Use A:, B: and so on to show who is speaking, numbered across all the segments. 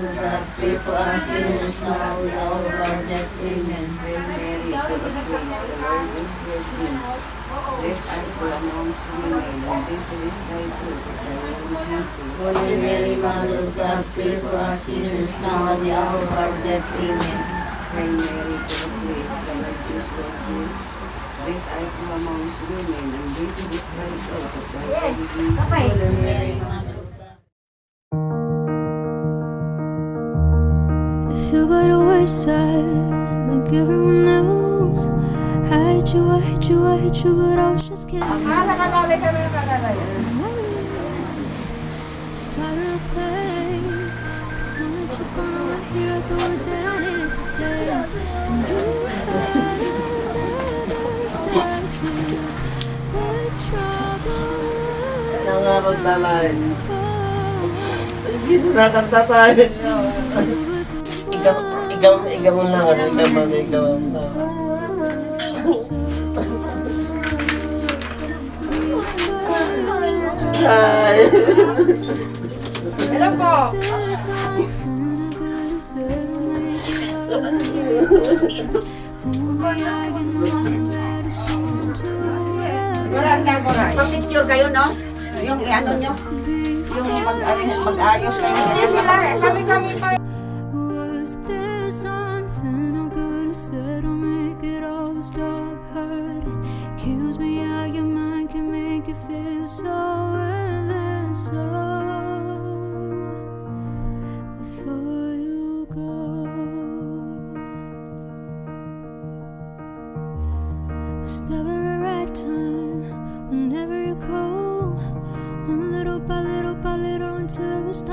A: of God, pray for us sinners now and at the hour of our death. Amen.
B: Hail Mary, full of grace, the Lord is with thee. Blessed art thou amongst women, and blessed is thy fruit of thy womb, Jesus.
A: Holy Mary, Mother of God, pray for us sinners now and at the hour of our death. Amen.
B: Hail Mary, full of grace, the Lord is with thee. Blessed art thou amongst women, and blessed is thy fruit of thy womb, Jesus.
A: Holy Mary, Mother of God.
C: If you're by the wayside, like everyone else, I hate you, I hate you, I hate you, but I was just kidding.
D: Nakalali kami, nakalali.
C: It's tired of place, 'cause now that you're gone, I hear the words that I needed to say. And you had another sad feels, but trouble
D: Nangarot na lang.
C: come.
D: Hindi na nakanta tayo. Ikaw mo lang. Ikaw mo lang. Hi.
A: Hello po.
B: Pag-picture kayo, no? Yung ano nyo? Yung mag-ayos kayo.
A: Hindi sila, kami pa.
C: Was there something I could have said to make it all stop hurting? Kills me how your mind can make you feel so endless. So before you go, there's never a right time. Whenever you call, one little by little by little until it was not.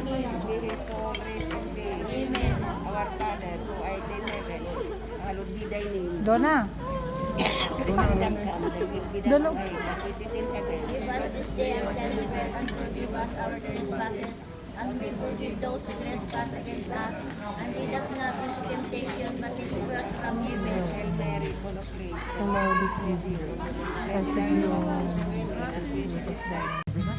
A: Him.
B: May His soul rest in peace.
A: Amen.
B: Our Father, who art in heaven, hallowed be thy name.
E: Donna.
B: Kingdom come, thy will be done on earth as it is in heaven.
A: Give us this day our daily bread, and forgive us our trespasses, as we forgive those who trespass against us. And lead us not into temptation, but deliver us from evil.
B: Hail Mary, full of grace,
E: The Lord is with you.
B: blessed are you amongst women, and blessed is thy